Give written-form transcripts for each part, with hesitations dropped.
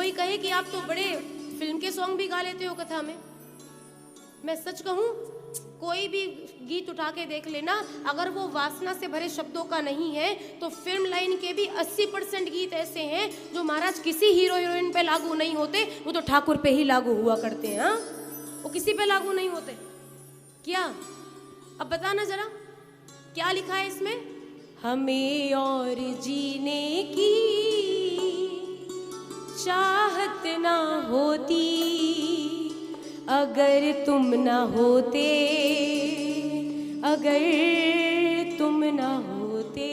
कोई कहे कि आप तो बड़े फिल्म के सॉन्ग भी गा लेते हो कथा में। मैं सच कहूं, कोई भी गीत उठा के देख लेना, अगर वो वासना से भरे शब्दों का नहीं है तो फिल्म लाइन के भी 80% गीत ऐसे हैं जो महाराज किसी हीरो हीरोइन पे लागू नहीं होते, वो तो ठाकुर पे ही लागू हुआ करते हैं। हाँ, वो किसी पे लागू नहीं होते। क्या, अब बताना जरा क्या लिखा है इसमें? हमें और जीने की चाहत ना होती अगर तुम ना होते, अगर तुम ना होते।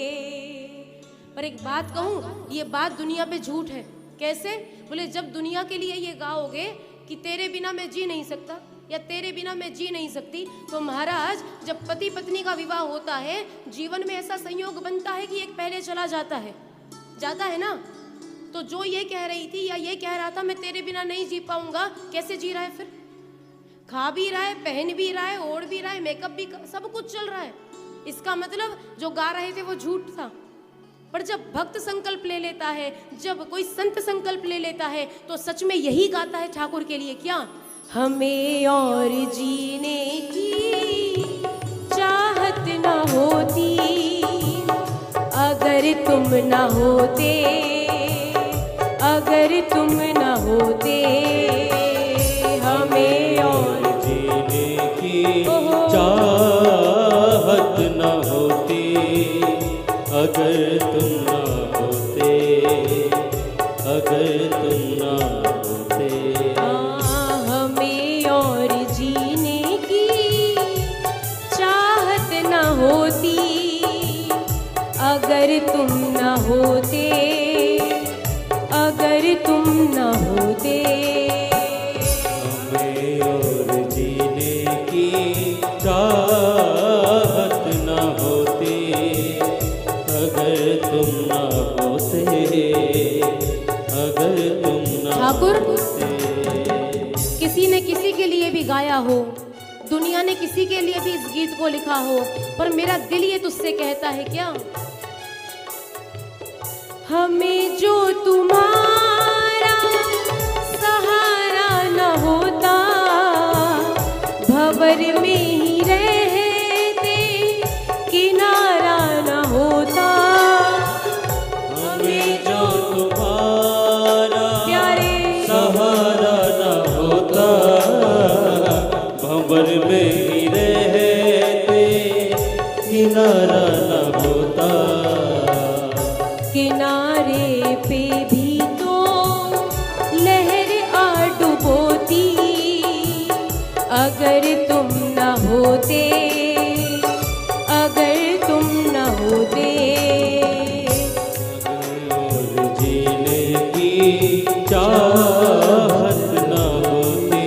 पर एक बात कहूं, ये बात दुनिया पे झूठ है। कैसे? बोले जब दुनिया के लिए ये गाओगे कि तेरे बिना मैं जी नहीं सकता या तेरे बिना मैं जी नहीं सकती, तो महाराज जब पति पत्नी का विवाह होता है, जीवन में ऐसा संयोग बनता है कि एक पहले चला जाता है ना। तो जो ये कह रही थी या ये कह रहा था मैं तेरे बिना नहीं जी पाऊंगा, कैसे जी रहा है फिर? खा भी रहा है, पहन भी रहा है, ओढ़ भी रहा है, मेकअप भी, सब कुछ चल रहा है। इसका मतलब जो गा रहे थे वो झूठ था। पर जब भक्त संकल्प ले लेता है, जब कोई संत संकल्प ले लेता है, तो सच में यही गाता है ठाकुर के लिए। क्या? हमें और जीने की चाहत न होती अगर तुम न होते, अगर तुम न होते। हमें और जीने की चाहत न होती अगर तुम न होते, अगर तुम न होते। हमें और जीने की चाहत न होती अगर तुम न होते, अगर तुम न होते। हमें और जीने की चाहत न होती अगर तुम न होते, अगर तुम न ठाकुर, होते। किसी ने किसी के लिए भी गाया हो, दुनिया ने किसी के लिए भी इस गीत को लिखा हो, पर मेरा दिल ये तुझसे कहता है क्या? हमें जो तुम्हारा सहारा न होता, भंवर में ही रहते किनारा न होता। हमें जो तुम्हारा प्यारे सहारा न होता, भंवर में ही रहते किनारा न होता। किनारे पे भी तो लहर आ डुबोती अगर तुम न होते, अगर तुम न होते। और जीने की चाहत न होती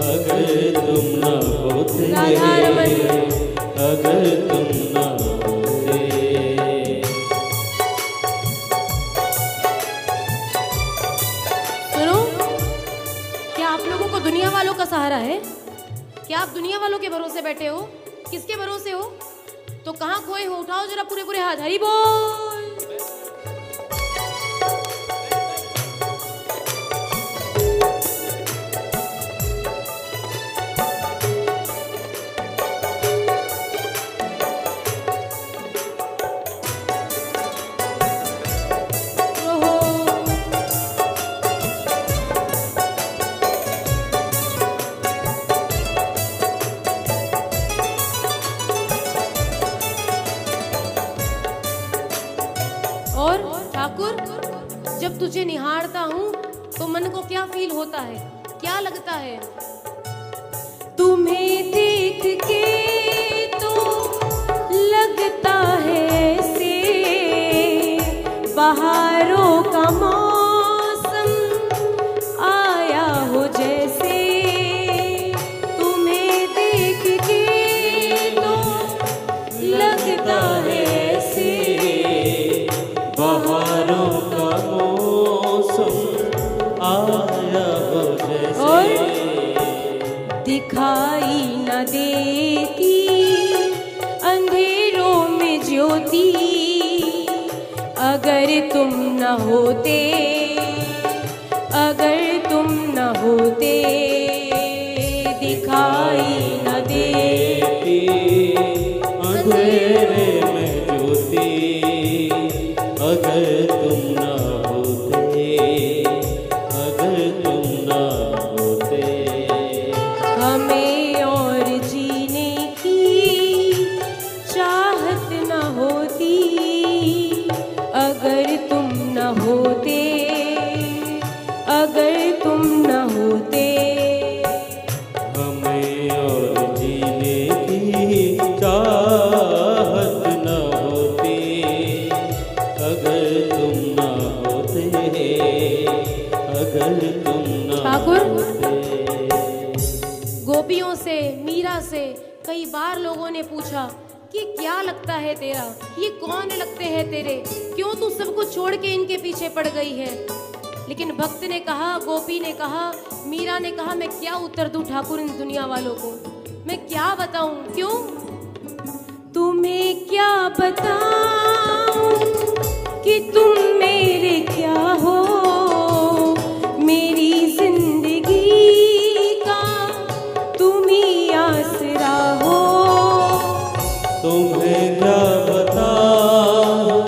अगर तुम न होते, राधारमण। अगर तुम न होते। सुनो, क्या आप लोगों को दुनिया वालों का सहारा है? क्या आप दुनिया वालों के भरोसे बैठे हो? किसके भरोसे हो? तो कहाँ खोए हो? उठाओ जरा पूरे पूरे हाथ, हरि बोल। और ठाकुर, जब तुझे निहारता हूँ तो मन को क्या फील होता है, क्या लगता है? तुम्हें देख के तो लगता है ऐसे बहारों का मौसम आया हो जैसे। तुम्हें देख के तो लगता है ऐसे बहारों का मौसम आया हो जैसे। और दिखाई न देती अंधेरों में ज्योति अगर तुम न होते, अगर तुम न ठाकुर, होते। गोपियों से, मीरा से कई बार लोगों ने पूछा कि क्या लगता है तेरा, ये कौन लगते हैं तेरे, क्यों तू सबको छोड़ के इनके पीछे पड़ गई है। लेकिन भक्त ने कहा, गोपी ने कहा, मीरा ने कहा, मैं क्या उत्तर दूं ठाकुर इन दुनिया वालों को, मैं क्या बताऊं, क्यों तुम्हें क्या बताऊं कि तुम मेरे क्या हो, मेरी जिंदगी का तुम ही आसरा हो। तुम्हें क्या बताऊं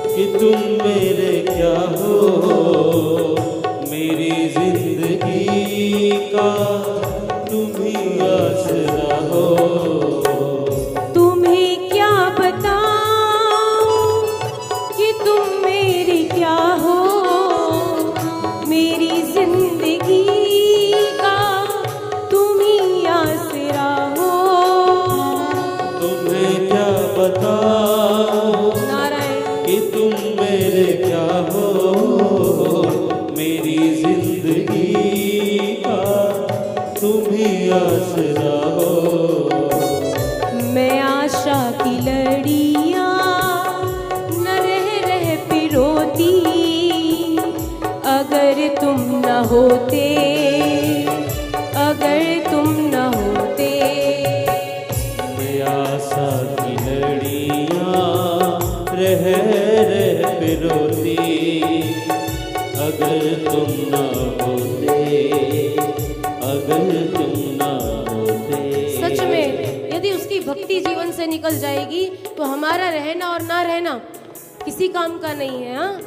कि तुम मेरे क्या हो, मेरी जिंदगी का तुम ही आसरा हो। तुम्हें क्या बताऊं कि तुम मेरे क्या हो, मेरी जिंदगी का तुम ही आसरा हो। तुम्हें क्या बताऊं नारायण, कि तुम मेरे क्या हो, मेरी जिंदगी का तुम ही आसरा हो। मैं आशा की लड़ियां न रह पिरोती, अगर तुम न होते, अगर तुम न होते। मैं आशा की लड़ियां रह पिरोती, अगर तुम न होते, अगर तुम न होते। सच में यदि उसकी भक्ति जीवन से निकल जाएगी तो हमारा रहना और ना रहना किसी काम का नहीं है। हाँ,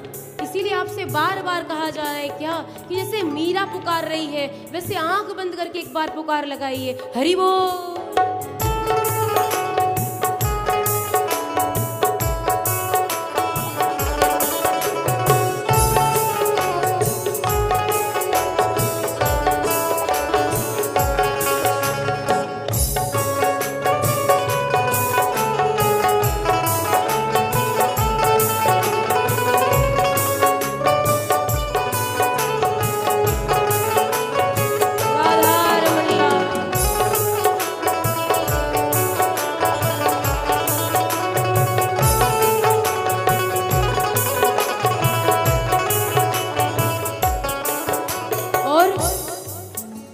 इसीलिए आपसे बार बार कहा जा रहा है क्या कि जैसे मीरा पुकार रही है वैसे आंख बंद करके एक बार पुकार लगाइए, हरि बोल।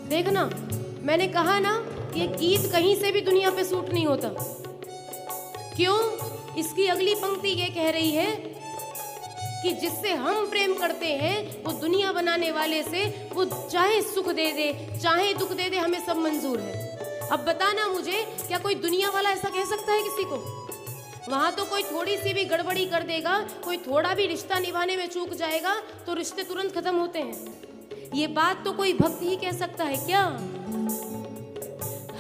देखना, मैंने कहा ना ये गीत कहीं से भी दुनिया पे सूट नहीं होता। क्यों? इसकी अगली पंक्ति ये कह रही है कि जिससे हम प्रेम करते हैं वो दुनिया बनाने वाले से वो चाहे सुख दे दे चाहे दुख दे दे, हमें सब मंजूर है। अब बताना मुझे, क्या कोई दुनिया वाला ऐसा कह सकता है किसी को? वहां तो कोई थोड़ी सी भी गड़बड़ी कर देगा, कोई थोड़ा भी रिश्ता निभाने में चूक जाएगा तो रिश्ते तुरंत खत्म होते हैं। ये बात तो कोई भक्त ही कह सकता है क्या?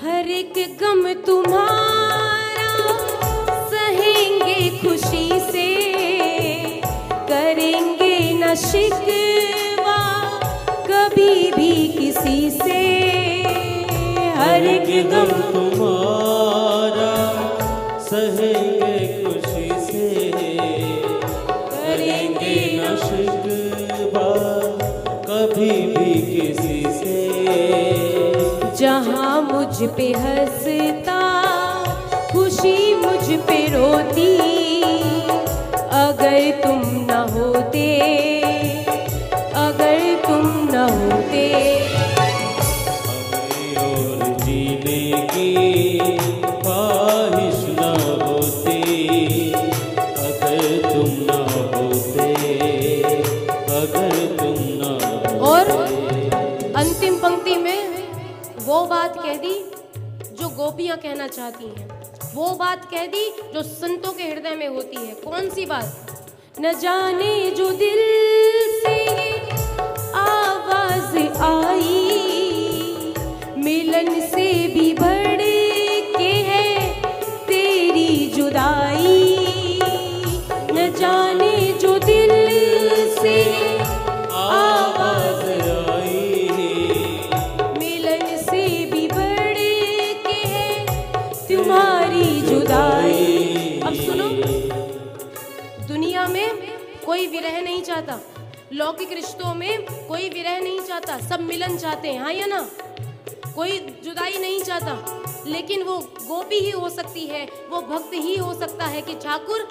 हर एक गम तुम्हारा सहेंगे खुशी से, करेंगे न शिकवा कभी भी किसी से। हर एक गम तुम्हारा सहेंगे खुशी से, करेंगे न शिकवा कभी भी किसी से। जहाँ मुझ पे हंसता खुशी मुझ पे रोती, अगर तुम न होते, अगर तुम न होते। हमें और जीने की ख्वाहिश न होती, अगर तुम न होते, अगर तुम न होते। और अंतिम पंक्ति में वो बात कह दी जो गोपियां कहना चाहती हैं, वो बात कह दी जो संतों के हृदय में होती है। कौन सी बात? न जाने जो दिल से आवाज आई, मिलन से भी बढ़ के है तेरी जुदाई। न जाने जो दिल से आवाज आई, मिलन से भी बढ़ के है तुम्हारी जुदाई। अब सुनो, दुनिया में कोई विरह नहीं चाहता। लौकिक रिश्तों में कोई विरह नहीं चाहता, सब मिलन चाहते हैं, हाँ या ना? कोई जुदाई नहीं चाहता। लेकिन वो गोपी ही हो सकती है, वो भक्त ही हो सकता है कि ठाकुर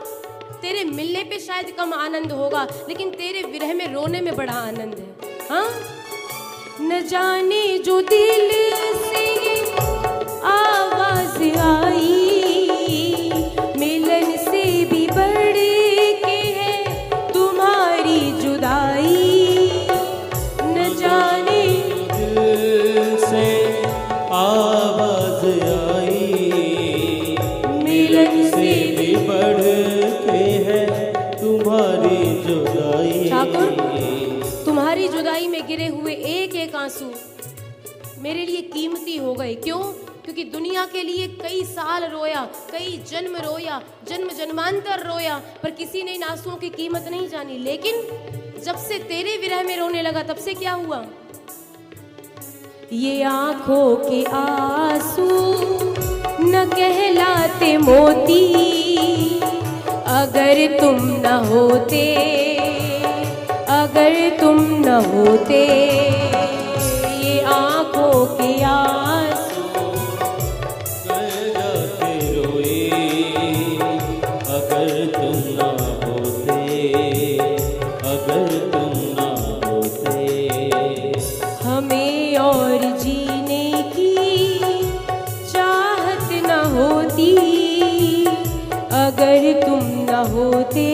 तेरे मिलने पे शायद कम आनंद होगा, लेकिन तेरे विरह में रोने में बड़ा आनंद है। हाँ, न जाने जो दिल से आवाज आई, मिलन से भी बढ़ के है तुम्हारी जुदाई। न जाने दिल से आवाज आई, मिलन से भी बढ़ के है तुम्हारी जुदाई। ठाकुर, तुम्हारी जुदाई में गिरे हुए एक एक आंसू मेरे लिए कीमती हो गए। क्यों? क्योंकि दुनिया के लिए कई साल रोया, कई जन्म रोया, जन्म जन्मांतर रोया, पर किसी ने इन आंसुओं की कीमत नहीं जानी। लेकिन जब से तेरे विरह में रोने लगा, तब से क्या हुआ? ये आंखों के आंसू न कहलाते मोती, अगर तुम न होते, अगर तुम न होते। ये आंखों के आंसू जाते रोए, अगर तुम ना होते, अगर तुम ना होते। हमें और जीने की चाहत न होती, अगर तुम न होते।